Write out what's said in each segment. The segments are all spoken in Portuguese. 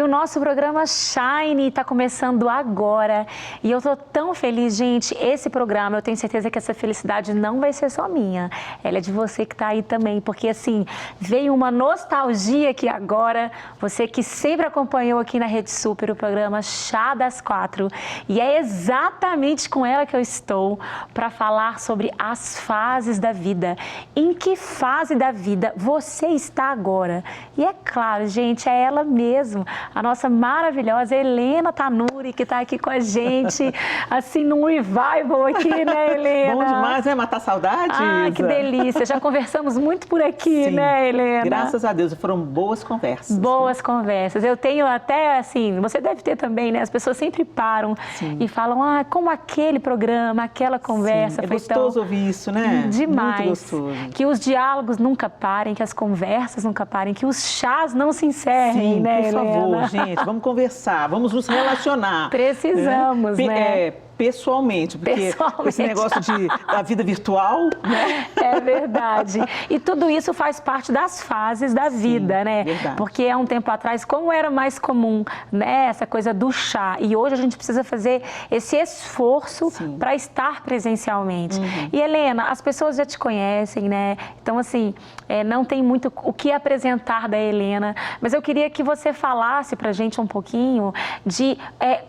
nosso programa Shine está começando agora e eu tô tão feliz, gente. Esse programa, eu tenho certeza que essa felicidade não vai ser só minha, ela é de você que está aí também, porque assim, veio uma nostalgia aqui agora, você que sempre acompanhou aqui na Rede Super o programa Chá das Quatro, e é exatamente com ela que eu estou para falar sobre as fases da vida. Em que fase da vida você está agora? E é claro, gente, é ela mesmo, a nossa maravilhosa Helena Tanuri, que está aqui com a gente, assim, num revival aqui, né, Helena? Bom demais, né? Matar saudade, Ah, que delícia. Já conversamos muito por aqui, sim, né, Helena? Graças a Deus, foram boas conversas. Boas conversas. Eu tenho até, assim, você deve ter também, né? As pessoas sempre param e falam, ah, como aquele programa, aquela conversa. Sim, foi gostoso tão... ouvir isso, né? Demais. Muito gostoso. Que os diálogos nunca parem, que as conversas nunca parem, que os chás não se encerrem, Sim, né, por favor, Helena? gente, vamos conversar, vamos nos relacionar. Precisamos, né? Pessoalmente, porque esse negócio da vida virtual, né? É verdade. E tudo isso faz parte das fases da vida, né? Verdade. Porque há um tempo atrás, como era mais comum, né, essa coisa do chá, e hoje a gente precisa fazer esse esforço para estar presencialmente. E Helena, as pessoas já te conhecem, né? Então, assim, não tem muito o que apresentar da Helena, mas eu queria que você falasse pra gente um pouquinho de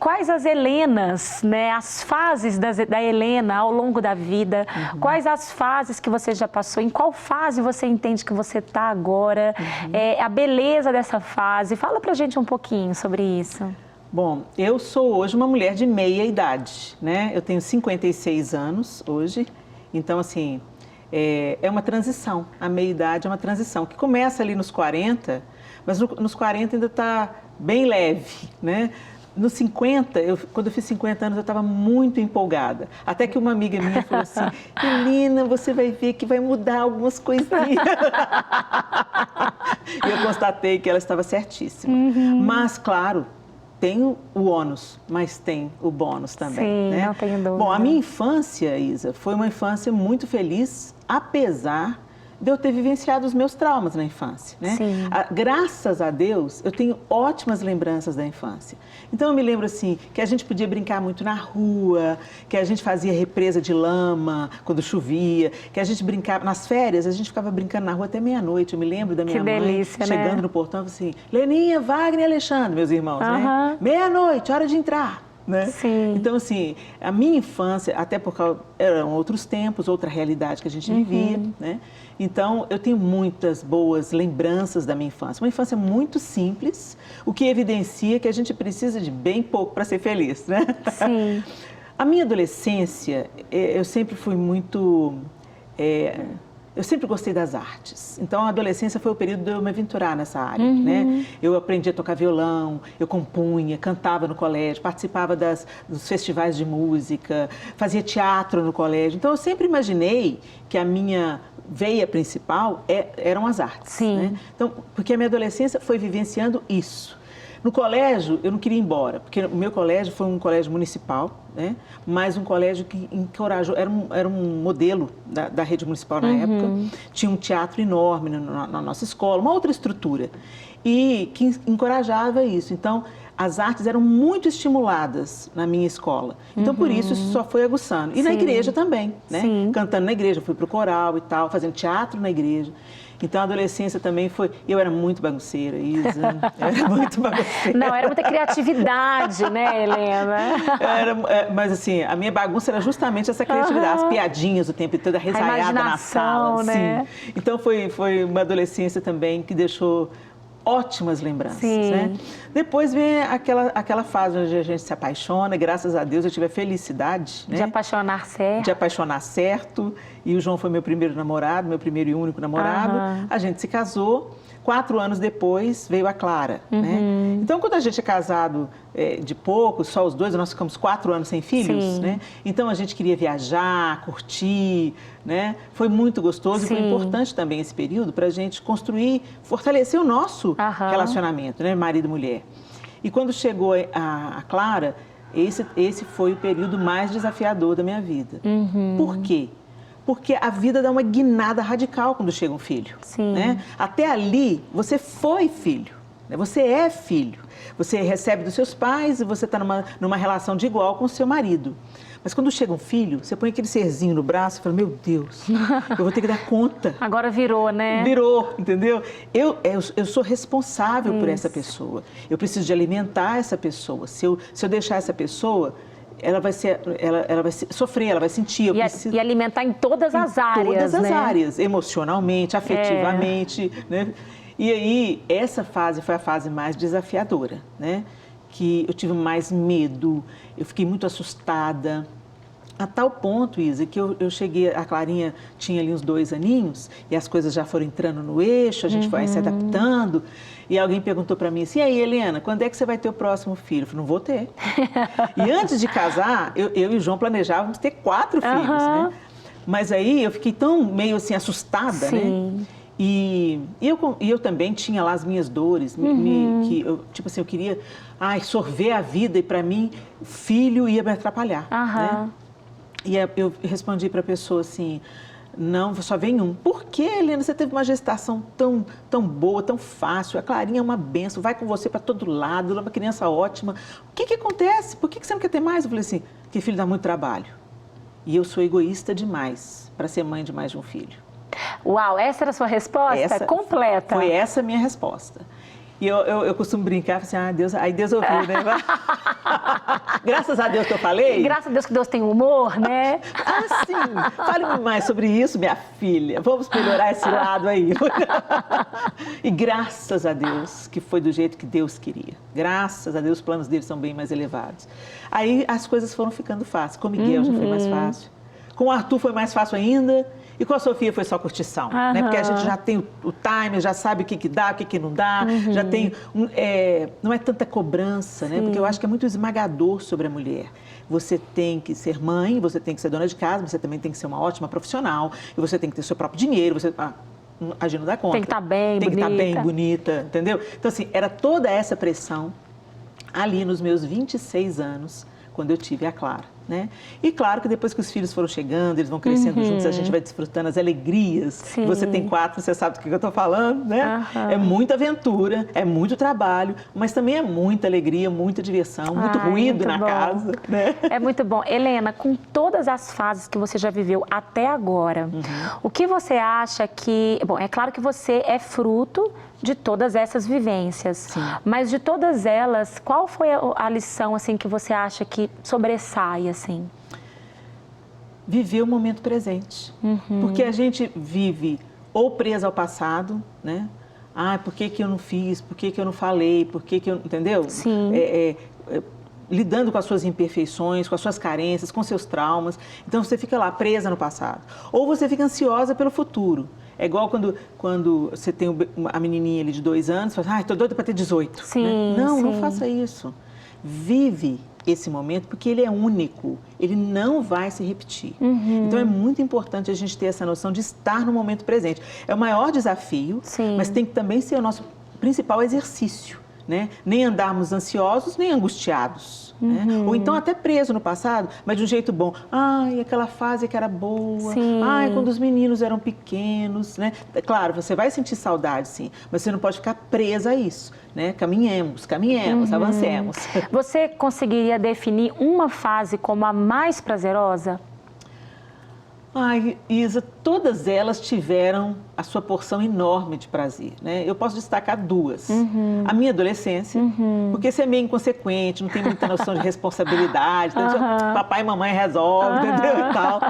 quais as Helenas, né, as fases da Helena ao longo da vida, quais as fases que você já passou, em qual fase você entende que você está agora, a beleza dessa fase. Fala pra gente um pouquinho sobre isso. Bom, eu sou hoje uma mulher de meia idade, né? Eu tenho 56 anos hoje, então assim, é uma transição, a meia idade é uma transição, que começa ali nos 40, mas nos 40 ainda está bem leve, né? Nos 50, quando eu fiz 50 anos, eu estava muito empolgada. Até que uma amiga minha falou assim, Helena, você vai ver que vai mudar algumas coisinhas. E eu constatei que ela estava certíssima. Mas, claro, tem o ônus, mas tem o bônus também. Sim, né? Não tenho dúvida. Bom, a minha infância, Isa, foi uma infância muito feliz, apesar de eu ter vivenciado os meus traumas na infância, né? Graças a Deus, eu tenho ótimas lembranças da infância. Então, eu me lembro, assim, que a gente podia brincar muito na rua, que a gente fazia represa de lama quando chovia, que a gente brincava... Nas férias, a gente ficava brincando na rua até meia-noite. Eu me lembro da minha mãe chegando, né, no portão, assim, Leninha, Wagner e Alexandre, meus irmãos, né? Meia-noite, hora de entrar. Né? Então, assim, a minha infância, até porque eram outros tempos, outra realidade que a gente vivia, né? Então, eu tenho muitas boas lembranças da minha infância. Uma infância muito simples, o que evidencia que a gente precisa de bem pouco para ser feliz, né? Sim. A minha adolescência, eu sempre fui muito... Eu sempre gostei das artes, então a adolescência foi o período de eu me aventurar nessa área, né? Eu aprendi a tocar violão, eu compunha, cantava no colégio, participava dos festivais de música, fazia teatro no colégio. Então eu sempre imaginei que a minha veia principal eram as artes. Né? Então, porque a minha adolescência foi vivenciando isso. No colégio, eu não queria ir embora, porque o meu colégio foi um colégio municipal, né? Mas um colégio que encorajou, era um modelo da rede municipal na época, tinha um teatro enorme na nossa escola, uma outra estrutura, e que encorajava isso. Então, as artes eram muito estimuladas na minha escola. Então, por isso só foi aguçando. E na igreja também, né? Cantando na igreja, fui pro coral e tal, fazendo teatro na igreja. Então, a adolescência também foi... Eu era muito bagunceira, Isa. Era muito bagunceira. Não, era muita criatividade, né, Helena? Mas, assim, a minha bagunça era justamente essa criatividade. As piadinhas o tempo todo, a risaiada na sala. Né? Sim. Então, foi uma adolescência também que deixou ótimas lembranças, né? Depois vem aquela fase onde a gente se apaixona, graças a Deus eu tive a felicidade, né? De apaixonar certo. De apaixonar certo, e o João foi meu primeiro namorado, meu primeiro e único namorado. A gente se casou, 4 anos depois veio a Clara, né? Então, quando a gente é casado de pouco, só os dois, nós ficamos 4 anos sem filhos, né? Então, a gente queria viajar, curtir, né? Foi muito gostoso e foi importante também esse período para a gente construir, fortalecer o nosso relacionamento, né? Marido e mulher. E quando chegou a Clara, esse foi o período mais desafiador da minha vida. Por quê? Porque a vida dá uma guinada radical quando chega um filho. Né? Até ali, você foi filho. né? Você é filho. Você recebe dos seus pais e você está numa relação de igual com o seu marido. Mas quando chega um filho, você põe aquele serzinho no braço e fala, meu Deus, eu vou ter que dar conta. Agora virou, né? Virou, entendeu? Eu sou responsável por essa pessoa. Eu preciso de alimentar essa pessoa. Se eu deixar essa pessoa, ela vai sofrer, ela vai sentir. E alimentar em todas as áreas, todas as né? áreas, emocionalmente, afetivamente, né? E aí, essa fase foi a fase mais desafiadora, né? Que eu tive mais medo, eu fiquei muito assustada, a tal ponto, Isa, que eu cheguei, a Clarinha tinha ali uns 2 aninhos, e as coisas já foram entrando no eixo, a gente foi se adaptando, e alguém perguntou para mim assim, e aí, Helena, quando é que você vai ter o próximo filho? Eu falei, não vou ter. E antes de casar, eu e o João planejávamos ter 4 filhos, né? Mas aí eu fiquei tão meio assim assustada, Sim. né? E eu também tinha lá as minhas dores, que eu, tipo assim, eu queria sorver a vida e para mim, filho ia me atrapalhar, né? E eu respondi para a pessoa assim, não, só vem um. Por que, Helena, você teve uma gestação tão boa, tão fácil, a Clarinha é uma benção, vai com você para todo lado, ela é uma criança ótima. O que acontece? Por que você não quer ter mais? Eu falei assim, porque filho dá muito trabalho. E eu sou egoísta demais para ser mãe de mais de um filho. Uau, essa era a sua resposta? Completa. Foi essa a minha resposta. E eu costumo brincar, assim, Deus ouviu, né? Graças a Deus que eu falei. Graças a Deus que Deus tem humor, né? Sim. Fale-me mais sobre isso, minha filha. Vamos melhorar esse lado aí. E graças a Deus que foi do jeito que Deus queria. Graças a Deus os planos dele são bem mais elevados. Aí as coisas foram ficando fáceis. Com o Miguel já foi mais fácil. Com o Arthur foi mais fácil ainda. E com a Sofia foi só curtição, né? Porque a gente já tem o time, já sabe o que dá, o que não dá, já tem... não é tanta cobrança, né? Porque eu acho que é muito esmagador sobre a mulher. Você tem que ser mãe, você tem que ser dona de casa, você também tem que ser uma ótima profissional, e você tem que ter seu próprio dinheiro, você... a gente não dá conta. Tem que estar bem, bonita. Tem que estar bem, bonita, entendeu? Então, assim, era toda essa pressão ali nos meus 26 anos, quando eu tive a Clara, né? E claro que depois que os filhos foram chegando, eles vão crescendo juntos, a gente vai desfrutando as alegrias. Sim. Você tem 4, você sabe do que eu estou falando, né? É muita aventura, é muito trabalho, mas também é muita alegria, muita diversão, muito ruído na casa, né? É muito bom. Helena, com todas as fases que você já viveu até agora, o que você acha que... Bom, é claro que você é fruto de todas essas vivências, Sim. Mas de todas elas, qual foi a lição assim que você acha que sobressai assim? Viver o momento presente, porque a gente vive ou presa ao passado, né? Por que eu não fiz? Por que eu não falei? Por que eu... Entendeu? Sim. Lidando com as suas imperfeições, com as suas carências, com seus traumas. Então, você fica lá presa no passado. Ou você fica ansiosa pelo futuro. É igual quando você tem a menininha ali de 2 anos, você fala, estou doida para ter 18. Sim, né? Não, sim. não faça isso. Vive esse momento, porque ele é único, ele não vai se repetir. Então, é muito importante a gente ter essa noção de estar no momento presente. É o maior desafio, Sim. mas tem que também ser o nosso principal exercício. Né? Nem andarmos ansiosos, nem angustiados. Né? Ou então até preso no passado, mas de um jeito bom. Aquela fase que era boa. Sim. Quando os meninos eram pequenos. Né? Claro, você vai sentir saudade, sim, mas você não pode ficar presa a isso. Né? Caminhemos, avancemos. Você conseguiria definir uma fase como a mais prazerosa? Isa, todas elas tiveram a sua porção enorme de prazer, né? Eu posso destacar 2. A minha adolescência, porque você é meio inconsequente, não tem muita noção de responsabilidade, papai e mamãe resolvem, entendeu? E tal.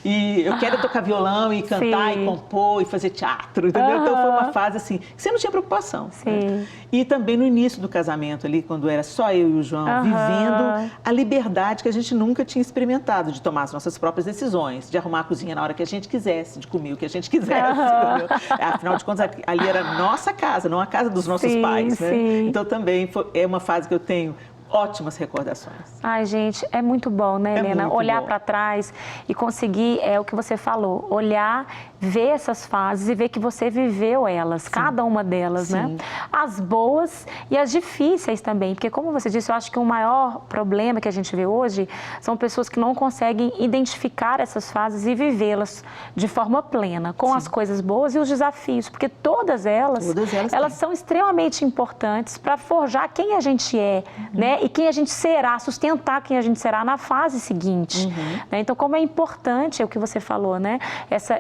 E eu quero tocar violão e cantar e compor e fazer teatro, entendeu? Então foi uma fase assim, que você não tinha preocupação. Né? E também no início do casamento ali, quando era só eu e o João, vivendo a liberdade que a gente nunca tinha experimentado, de tomar as nossas próprias decisões, de arrumar a cozinha na hora que a gente quisesse, de comer o que a gente quisesse, entendeu? Afinal de contas, ali era nossa casa, não a casa dos nossos pais, né? Sim. Então também é uma fase que eu tenho ótimas recordações. Ai, gente, é muito bom, né, Helena? Olhar para trás e conseguir, é o que você falou, olhar, ver essas fases e ver que você viveu elas, sim, cada uma delas, sim, né? As boas e as difíceis também, porque como você disse, eu acho que o maior problema que a gente vê hoje são pessoas que não conseguem identificar essas fases e vivê-las de forma plena, com, sim, as coisas boas e os desafios, porque todas elas são extremamente importantes para forjar quem a gente é, né? E quem a gente será, sustentar quem a gente será na fase seguinte. Né? Então, como é importante, é o que você falou, né?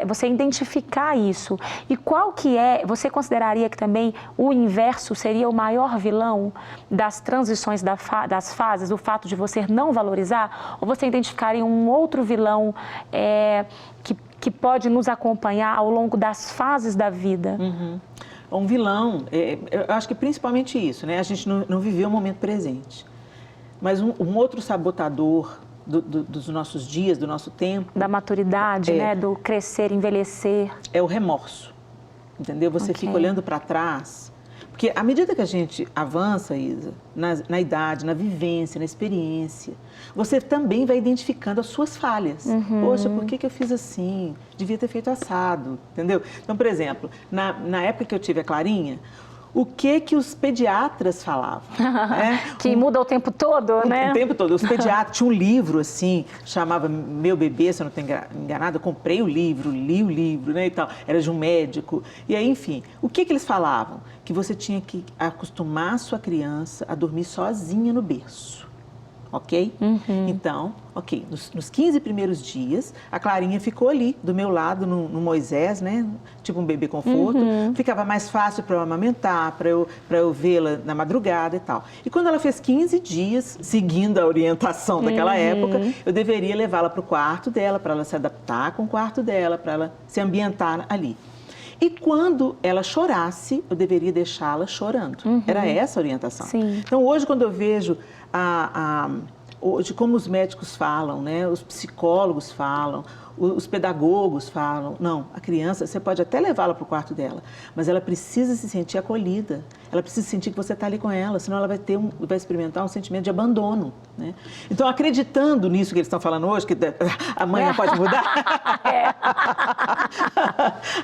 Você identificar isso. E qual que é, você consideraria que também o inverso seria o maior vilão das transições das fases, o fato de você não valorizar? Ou você identificaria um outro vilão que pode nos acompanhar ao longo das fases da vida? Um vilão, eu acho que principalmente isso, né? A gente não viveu o momento presente. Mas um outro sabotador dos nossos dias, do nosso tempo... Da maturidade, né? Do crescer, envelhecer. É o remorso, entendeu? Você fica olhando para trás. Porque à medida que a gente avança, Isa, na idade, na vivência, na experiência, você também vai identificando as suas falhas. Poxa, por que eu fiz assim? Devia ter feito assado, entendeu? Então, por exemplo, na época que eu tive a Clarinha, o que os pediatras falavam? Né? Que muda o tempo todo, né? O tempo todo. Os pediatras, tinha um livro assim, chamava Meu Bebê, se eu não estou enganada, eu comprei o livro, li o livro, né, e tal. Era de um médico. E aí, enfim, o que eles falavam? Que você tinha que acostumar a sua criança a dormir sozinha no berço. Ok? Então, ok, nos 15 primeiros dias, a Clarinha ficou ali, do meu lado, no Moisés, né? Tipo um bebê conforto. Ficava mais fácil para eu amamentar, para eu vê-la na madrugada e tal. E quando ela fez 15 dias, seguindo a orientação daquela época, eu deveria levá-la para o quarto dela, para ela se adaptar com o quarto dela, para ela se ambientar ali. E quando ela chorasse, eu deveria deixá-la chorando. Era essa a orientação. Sim. Então, hoje, quando eu vejo hoje, como os médicos falam, né? Os psicólogos falam, os pedagogos falam, não, a criança, você pode até levá-la para o quarto dela, mas ela precisa se sentir acolhida, ela precisa sentir que você está ali com ela, senão ela vai experimentar um sentimento de abandono, né? Então, acreditando nisso que eles estão falando hoje, que amanhã pode mudar,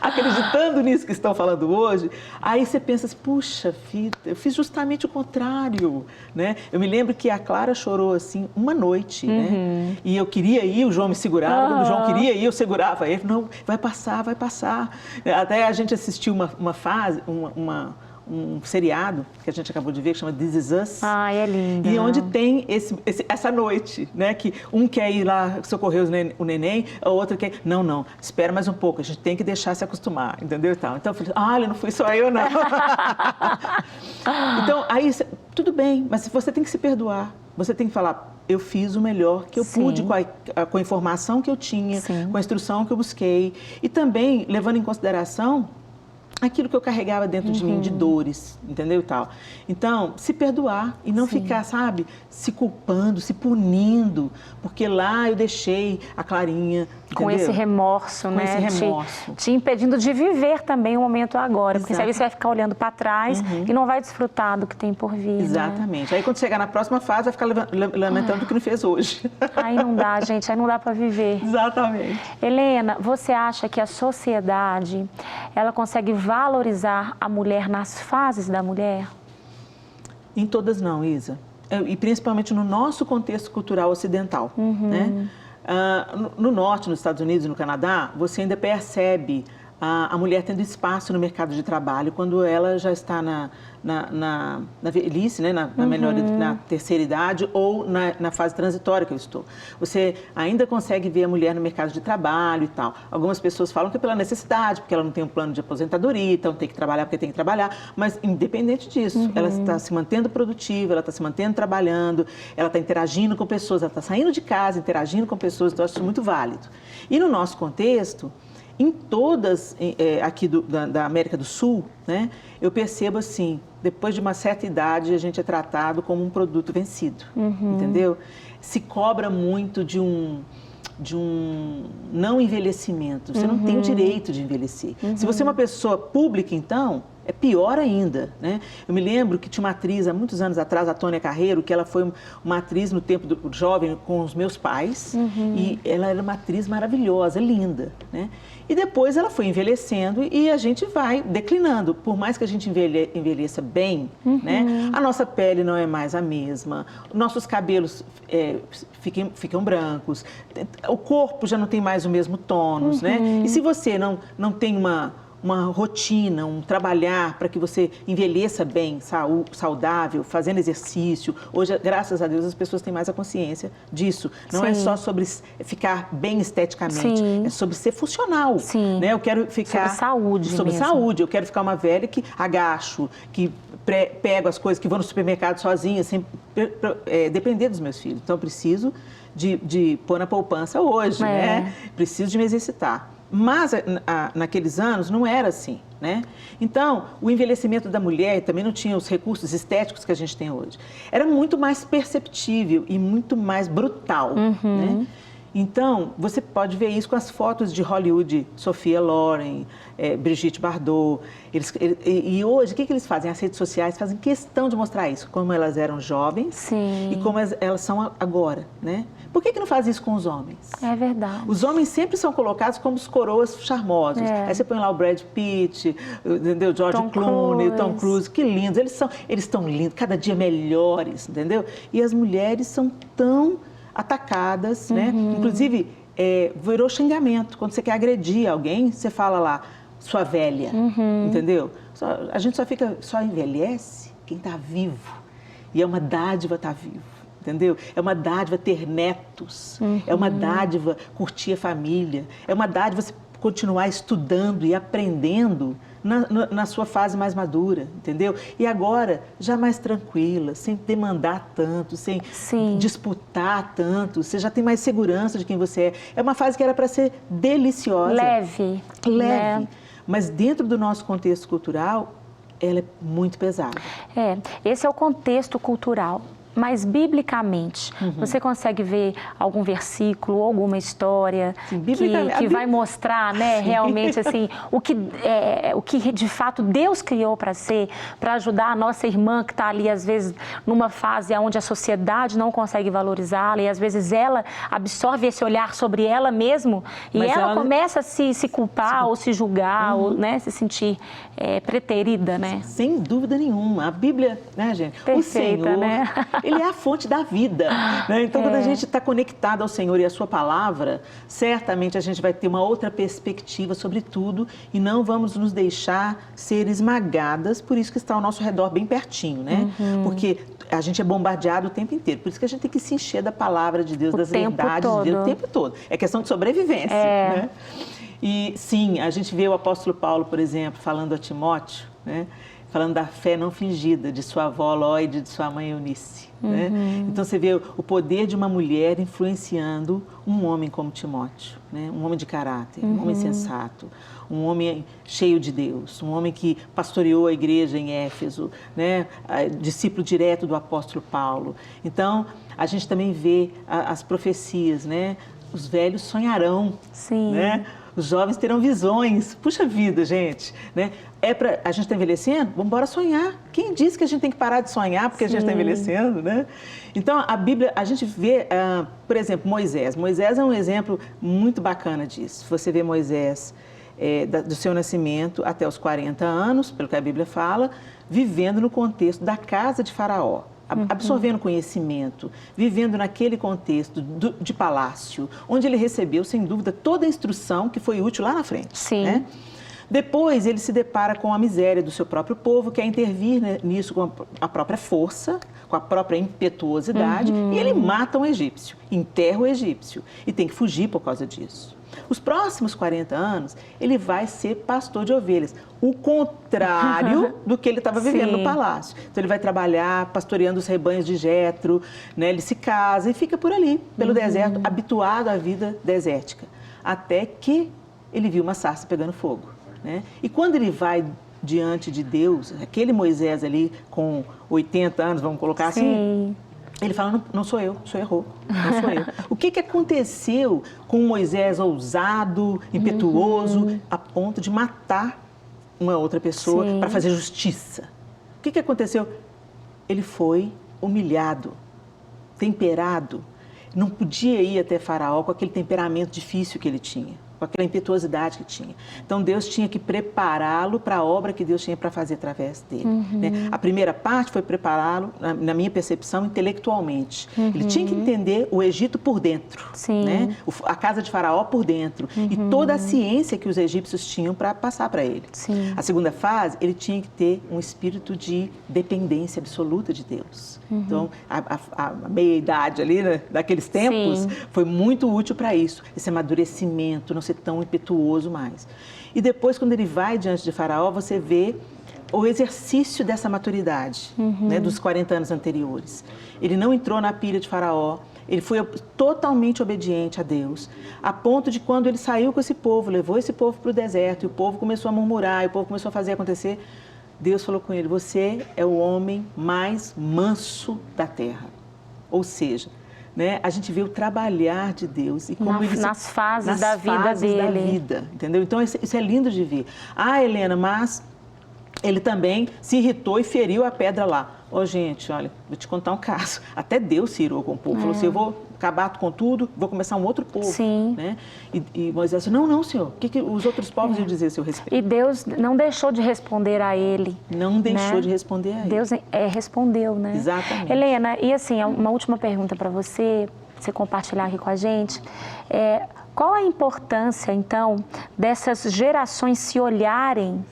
acreditando nisso que estão falando hoje, aí você pensa assim, puxa vida, eu fiz justamente o contrário, né? Eu me lembro que a Clara chorou assim uma noite, né? E eu queria ir, o João me segurava, quando o João queria ir, eu segurava ele, não, vai passar, vai passar. Até a gente assistiu um seriado que a gente acabou de ver, que chama This Is Us. Ai, é lindo. E onde tem essa noite, né? Que um quer ir lá socorrer o neném, o outro quer... Não, espera mais um pouco, a gente tem que deixar se acostumar, entendeu? Então eu falei, olha, não fui só eu, não. Então, aí, tudo bem, mas você tem que se perdoar. Você tem que falar, eu fiz o melhor que eu pude com a informação que eu tinha, com a instrução que eu busquei. E também, levando em consideração aquilo que eu carregava dentro de mim, de dores, entendeu e tal. Então, se perdoar e não ficar, sabe, se culpando, se punindo, porque lá eu deixei a Clarinha, com esse remorso, né? Esse remorso. Te impedindo de viver também o momento agora, porque aí você vai ficar olhando para trás e não vai desfrutar do que tem por vir. Exatamente. Né? Aí quando chegar na próxima fase, vai ficar lamentando o que não fez hoje. Aí não dá, gente, aí não dá para viver. Exatamente. Helena, você acha que a sociedade, ela consegue valorizar a mulher nas fases da mulher? Em todas não, Isa. E principalmente no nosso contexto cultural ocidental, né? No norte, nos Estados Unidos e no Canadá, você ainda percebe a mulher tendo espaço no mercado de trabalho quando ela já está na velhice, né? Na terceira idade ou na fase transitória que eu estou. Você ainda consegue ver a mulher no mercado de trabalho e tal. Algumas pessoas falam que é pela necessidade, porque ela não tem um plano de aposentadoria, então tem que trabalhar porque tem que trabalhar. Mas, independente disso, ela está se mantendo produtiva, ela está se mantendo trabalhando, ela está interagindo com pessoas, ela está saindo de casa, interagindo com pessoas, então eu acho isso muito válido. E no nosso contexto, em todas aqui da América do Sul, né, eu percebo assim, depois de uma certa idade, a gente é tratado como um produto vencido, entendeu? Se cobra muito de um não envelhecimento, você não tem o direito de envelhecer. Se você é uma pessoa pública, então, é pior ainda, né? Eu me lembro que tinha uma atriz, há muitos anos atrás, a Tônia Carreiro, que ela foi uma atriz no tempo do jovem com os meus pais, e ela era uma atriz maravilhosa, linda, né? E depois ela foi envelhecendo e a gente vai declinando. Por mais que a gente envelheça bem, né? A nossa pele não é mais a mesma, nossos cabelos ficam brancos, o corpo já não tem mais o mesmo tônus, né? E se você não tem uma rotina, um trabalhar para que você envelheça bem, saudável, fazendo exercício. Hoje, graças a Deus, as pessoas têm mais a consciência disso. Não é só sobre ficar bem esteticamente, é sobre ser funcional. Né? Eu quero ficar... Sobre saúde Sobre mesmo. saúde. Eu quero ficar uma velha que agacho, que pego as coisas, que vou no supermercado sozinha, sem depender dos meus filhos. Então, eu preciso de pôr na poupança hoje, né? Preciso de me exercitar. Mas naqueles anos não era assim, né? Então, o envelhecimento da mulher também não tinha os recursos estéticos que a gente tem hoje. Era muito mais perceptível e muito mais brutal, né? Então, você pode ver isso com as fotos de Hollywood, Sophia Loren, Brigitte Bardot. E hoje, o que eles fazem? As redes sociais fazem questão de mostrar isso, como elas eram jovens e como elas são agora, né? Por que não faz isso com os homens? É verdade. Os homens sempre são colocados como os coroas charmosos. Aí você põe lá o Brad Pitt, entendeu? George Clooney, Tom Cruise, que lindos. Eles estão lindos, cada dia melhores, entendeu? E as mulheres são tão atacadas, né? Inclusive, virou xingamento. Quando você quer agredir alguém, você fala lá, sua velha, entendeu? A gente só envelhece quem está vivo. E é uma dádiva estar vivo. Entendeu? É uma dádiva ter netos, é uma dádiva curtir a família, é uma dádiva você continuar estudando e aprendendo na sua fase mais madura, entendeu? E agora, já mais tranquila, sem demandar tanto, sem disputar tanto, você já tem mais segurança de quem você é. É uma fase que era para ser deliciosa. Leve. Né? Mas dentro do nosso contexto cultural, ela é muito pesada. Esse é o contexto cultural. Mas, biblicamente, você consegue ver algum versículo, alguma história que vai mostrar, né, realmente, assim, o que de fato Deus criou para ser, para ajudar a nossa irmã que está ali, às vezes, numa fase onde a sociedade não consegue valorizá-la e, às vezes, ela absorve esse olhar sobre ela mesma e ela começa a se culpar ou se julgar, ou, né, se sentir preterida, né? Sem dúvida nenhuma. A Bíblia, né, gente? Perfeita, o Senhor, né? Ele é a fonte da vida, né? Então, quando a gente está conectado ao Senhor e à sua palavra, certamente a gente vai ter uma outra perspectiva sobre tudo e não vamos nos deixar ser esmagadas por isso que está ao nosso redor bem pertinho, né? Porque a gente é bombardeado o tempo inteiro. Por isso que a gente tem que se encher da palavra de Deus, das verdades de Deus o tempo todo. É questão de sobrevivência, né? E sim, a gente vê o apóstolo Paulo, por exemplo, falando a Timóteo, né? Falando da fé não fingida de sua avó Lóide e de sua mãe Eunice. Né? Então você vê o poder de uma mulher influenciando um homem como Timóteo, né? Um homem de caráter, um homem sensato, um homem cheio de Deus, um homem que pastoreou a igreja em Éfeso, né? Discípulo direto do apóstolo Paulo. Então a gente também vê as profecias, né? Os velhos sonharão, né? Os jovens terão visões. Puxa vida, gente, né? A gente está envelhecendo? Vamos embora sonhar. Quem disse que a gente tem que parar de sonhar porque a gente está envelhecendo, né? Então, a Bíblia, a gente vê, por exemplo, Moisés. Moisés é um exemplo muito bacana disso. Você vê Moisés do seu nascimento até os 40 anos, pelo que a Bíblia fala, vivendo no contexto da casa de Faraó. Absorvendo conhecimento, vivendo naquele contexto de palácio, onde ele recebeu, sem dúvida, toda a instrução que foi útil lá na frente. Né? Depois, ele se depara com a miséria do seu próprio povo, quer intervir, né, nisso com a própria força, com a própria impetuosidade, e ele mata um egípcio, enterra o egípcio, e tem que fugir por causa disso. Os próximos 40 anos, ele vai ser pastor de ovelhas, o contrário do que ele estava vivendo no palácio. Então, ele vai trabalhar pastoreando os rebanhos de Jetro, né? Ele se casa e fica por ali, pelo deserto, habituado à vida desértica, até que ele viu uma sarça pegando fogo, né? E quando ele vai diante de Deus, aquele Moisés ali com 80 anos, vamos colocar assim... Ele fala, não sou eu, o senhor errou, não sou eu. O que aconteceu com Moisés ousado, impetuoso, a ponto de matar uma outra pessoa para fazer justiça. O que aconteceu? Ele foi humilhado, temperado. Não podia ir até Faraó com aquele temperamento difícil que ele tinha, com aquela impetuosidade que tinha. Então, Deus tinha que prepará-lo para a obra que Deus tinha para fazer através dele. Né? A primeira parte foi prepará-lo, na minha percepção, intelectualmente. Ele tinha que entender o Egito por dentro, né? A casa de Faraó por dentro, e toda a ciência que os egípcios tinham para passar para ele. A segunda fase, ele tinha que ter um espírito de dependência absoluta de Deus. Então, a meia-idade ali, né, daqueles tempos, foi muito útil para isso, esse amadurecimento, não ser tão impetuoso mais. E depois, quando ele vai diante de Faraó, você vê o exercício dessa maturidade, né, dos 40 anos anteriores. Ele não entrou na pilha de Faraó, ele foi totalmente obediente a Deus, a ponto de quando ele saiu com esse povo, levou esse povo para o deserto, e o povo começou a murmurar, e o povo começou a fazer acontecer, Deus falou com ele: você é o homem mais manso da terra. Ou seja, né, a gente vê o trabalhar de Deus e como ele nas fases da vida fases dele. Da vida, entendeu? Então isso é lindo de ver. Ah, Helena, mas ele também se irritou e feriu a pedra lá. Gente, olha, vou te contar um caso. Até Deus se irou com o povo. Falou assim: eu vou acabar com tudo, vou começar um outro povo. Né? E Moisés disse: não, senhor. O que os outros povos iam dizer a seu respeito? E Deus não deixou de responder a ele. Não deixou de responder a ele. Deus respondeu, né? Exatamente. Helena, e assim, uma última pergunta para você compartilhar aqui com a gente. Qual a importância, então, dessas gerações se olharem,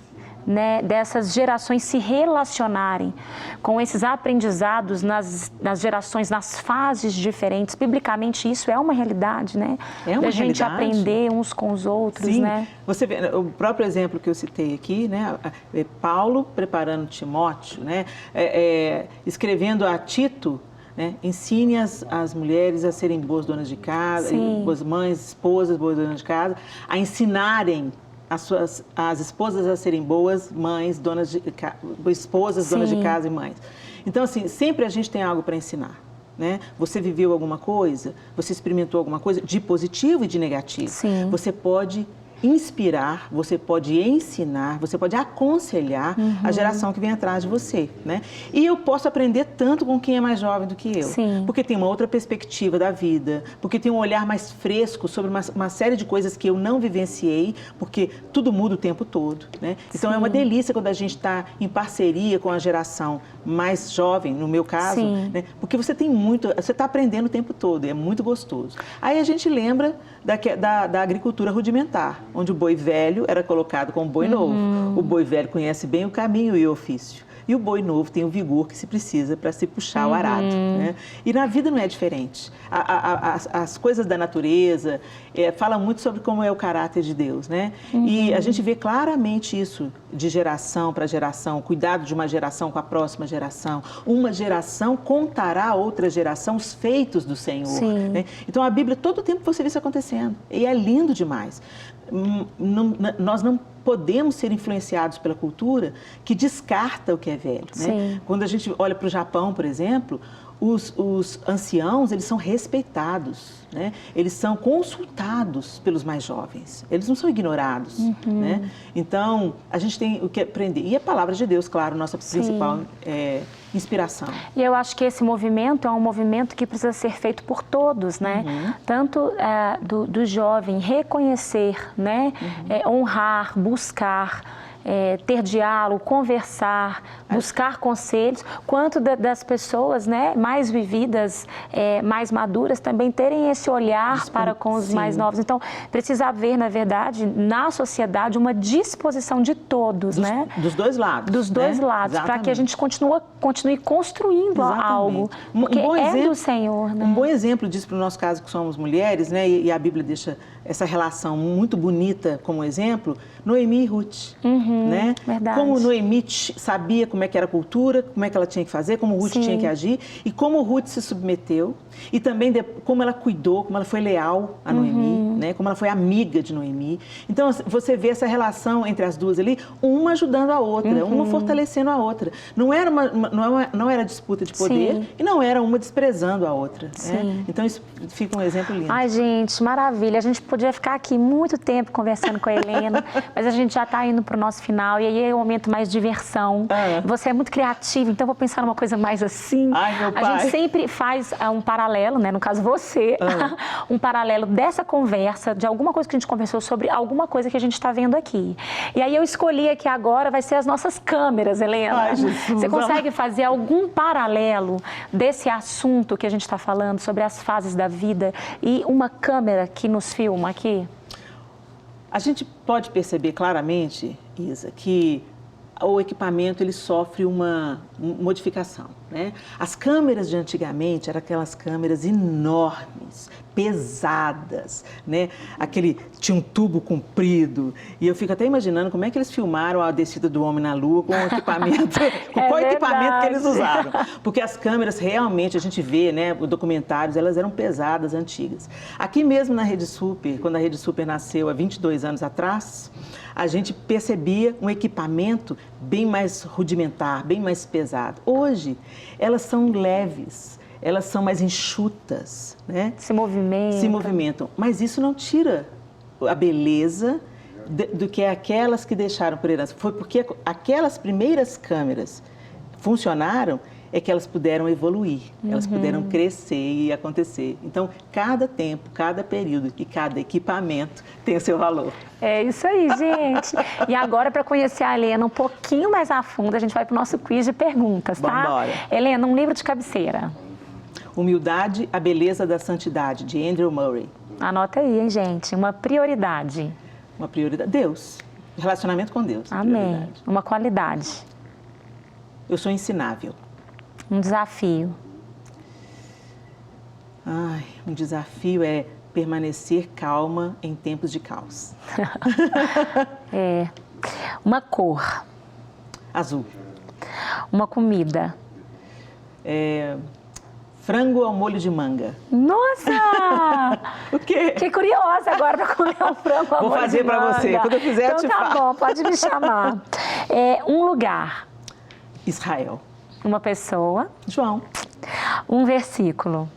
né, dessas gerações se relacionarem com esses aprendizados nas gerações, nas fases diferentes? Biblicamente, isso é uma realidade, né? É uma da gente realidade. Aprender uns com os outros, Sim. né? Você vê, o próprio exemplo que eu citei aqui, né? Paulo preparando Timóteo, né? Escrevendo a Tito, né? Ensine as mulheres a serem boas donas de casa, boas mães, esposas, boas donas de casa, a ensinarem as esposas a serem boas mães, esposas, donas de casa e mães. Então, assim, sempre a gente tem algo para ensinar, né? Você viveu alguma coisa, você experimentou alguma coisa de positivo e de negativo. Você pode inspirar, você pode ensinar, você pode aconselhar a geração que vem atrás de você, né? E eu posso aprender tanto com quem é mais jovem do que eu, porque tem uma outra perspectiva da vida, porque tem um olhar mais fresco sobre uma série de coisas que eu não vivenciei, porque tudo muda o tempo todo, né? Então é uma delícia quando a gente está em parceria com a geração mais jovem, no meu caso, né? Porque você está aprendendo o tempo todo, é muito gostoso. Aí a gente lembra da agricultura rudimentar, onde o boi velho era colocado com o boi novo. O boi velho conhece bem o caminho e o ofício. E o boi novo tem o vigor que se precisa para se puxar o arado, né? E na vida não é diferente. As coisas da natureza falam muito sobre como é o caráter de Deus, né? E a gente vê claramente isso de geração para geração, o cuidado de uma geração com a próxima geração. Uma geração contará a outra geração os feitos do Senhor, né? Então a Bíblia, todo o tempo você vê isso acontecendo. E é lindo demais. Nós não podemos ser influenciados pela cultura que descarta o que é velho, né? Quando a gente olha para o Japão, por exemplo, os anciãos, eles são respeitados, né? Eles são consultados pelos mais jovens, eles não são ignorados, né? Então, a gente tem o que aprender. E a palavra de Deus, claro, nossa principal inspiração. E eu acho que esse movimento é um movimento que precisa ser feito por todos, né? Tanto do jovem reconhecer, né? Honrar, buscar, ter diálogo, conversar, buscar conselhos, quanto das pessoas, né, mais vividas, mais maduras, também terem esse olhar para com os mais novos. Então, precisa haver, na verdade, na sociedade, uma disposição de todos, né? Dos dois lados. Dos dois lados, para que a gente continue construindo algo, porque do Senhor, né? Um bom exemplo disso para o nosso caso, que somos mulheres, né, e a Bíblia deixa essa relação muito bonita como exemplo, Noemi e Ruth, né? Verdade. Como Noemi sabia como é que era a cultura, como é que ela tinha que fazer, como Ruth tinha que agir, e como Ruth se submeteu, e também como ela cuidou, como ela foi leal a Noemi, né? Como ela foi amiga de Noemi. Então, você vê essa relação entre as duas ali, uma ajudando a outra, uma fortalecendo a outra. Não era disputa de poder. Sim. E não era uma desprezando a outra. Né? Então, isso fica um exemplo lindo. Ai, gente, maravilha. A gente podia ficar aqui muito tempo conversando com a Helena, mas a gente já está indo para o nosso final e aí é um momento mais de diversão. Você é muito criativa, então vou pensar numa coisa mais assim. Ai, meu pai. A gente sempre faz um paralelo, né? No caso você, um paralelo dessa conversa, de alguma coisa que a gente conversou sobre alguma coisa que a gente está vendo aqui. E aí eu escolhi aqui agora, vai ser as nossas câmeras, Helena. Ai, Jesus. Você consegue fazer algum paralelo desse assunto que a gente está falando, sobre as fases da vida e uma câmera que nos filma aqui? A gente pode perceber claramente, Isa, que o equipamento ele sofre uma modificação, né? As câmeras de antigamente eram aquelas câmeras enormes, pesadas, né? Tinha um tubo comprido e eu fico até imaginando como é que eles filmaram a descida do homem na Lua com o equipamento, qual equipamento que eles usaram, porque as câmeras realmente a gente vê, né? Documentários, elas eram pesadas, antigas. Aqui mesmo na Rede Super, quando a Rede Super nasceu há 22 anos atrás, a gente percebia um equipamento bem mais rudimentar, bem mais pesado. Hoje, elas são leves, elas são mais enxutas, né? Se movimentam. Mas isso não tira a beleza do que aquelas que deixaram por herança. Foi porque aquelas primeiras câmeras funcionaram, é que elas puderam evoluir, elas puderam crescer e acontecer. Então, cada tempo, cada período e cada equipamento tem o seu valor. É isso aí, gente. E agora, para conhecer a Helena um pouquinho mais a fundo, a gente vai para o nosso quiz de perguntas, tá? Vambora. Helena, um livro de cabeceira. Humildade, a beleza da santidade, de Andrew Murray. Anota aí, hein, gente? Uma prioridade. Uma prioridade. Deus. Relacionamento com Deus. Amém. Uma qualidade. Eu sou ensinável. Um desafio. Ai, um desafio é permanecer calma em tempos de caos. Uma cor. Azul. Uma comida. Frango ao molho de manga. Nossa! O quê? Fiquei curiosa agora para comer um frango ao molho de manga. Vou fazer para você. Quando eu fizer, eu te falo. Então tá bom, pode me chamar. Um lugar. Israel. Uma pessoa. João. Um versículo.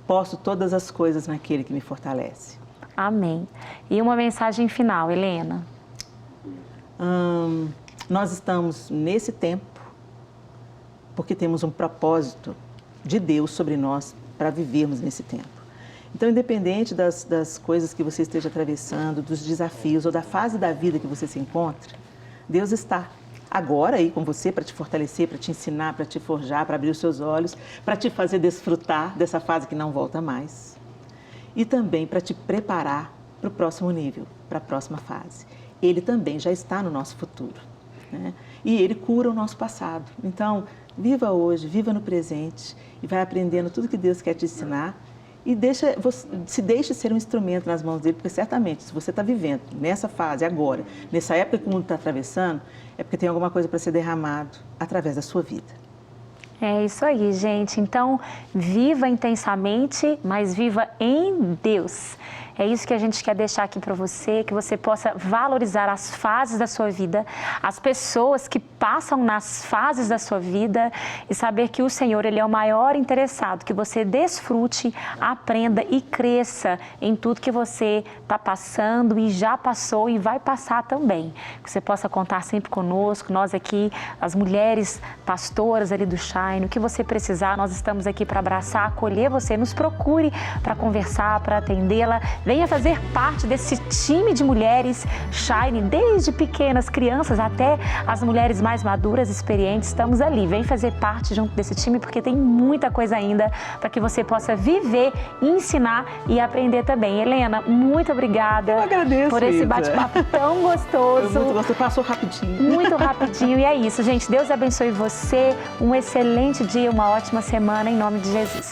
Posso todas as coisas naquele que me fortalece. Amém. E uma mensagem final, Helena. Nós estamos nesse tempo porque temos um propósito de Deus sobre nós para vivermos nesse tempo. Então, independente das coisas que você esteja atravessando, dos desafios ou da fase da vida que você se encontra, Deus está agora aí com você para te fortalecer, para te ensinar, para te forjar, para abrir os seus olhos, para te fazer desfrutar dessa fase que não volta mais. E também para te preparar para o próximo nível, para a próxima fase. Ele também já está no nosso futuro, né? E ele cura o nosso passado. Então, viva hoje, viva no presente e vai aprendendo tudo que Deus quer te ensinar e se deixe ser um instrumento nas mãos dele, porque certamente, se você está vivendo nessa fase agora, nessa época que o mundo está atravessando, é porque tem alguma coisa para ser derramado através da sua vida. É isso aí, gente. Então, viva intensamente, mas viva em Deus. É isso que a gente quer deixar aqui para você, que você possa valorizar as fases da sua vida, as pessoas que passam nas fases da sua vida e saber que o Senhor, Ele é o maior interessado, que você desfrute, aprenda e cresça em tudo que você está passando e já passou e vai passar também. Que você possa contar sempre conosco, nós aqui, as mulheres pastoras ali do Shine, o que você precisar, nós estamos aqui para abraçar, acolher você, nos procure para conversar, para atendê-la. Venha fazer parte desse time de mulheres Shine, desde pequenas crianças até as mulheres mais maduras, experientes, estamos ali. Vem fazer parte junto desse time, porque tem muita coisa ainda para que você possa viver, ensinar e aprender também. Helena, muito obrigada. Eu agradeço, por esse Isa. bate-papo tão gostoso. Foi muito gostoso, passou rapidinho. Muito rapidinho. E é isso, gente. Deus abençoe você. Um excelente dia, uma ótima semana, em nome de Jesus.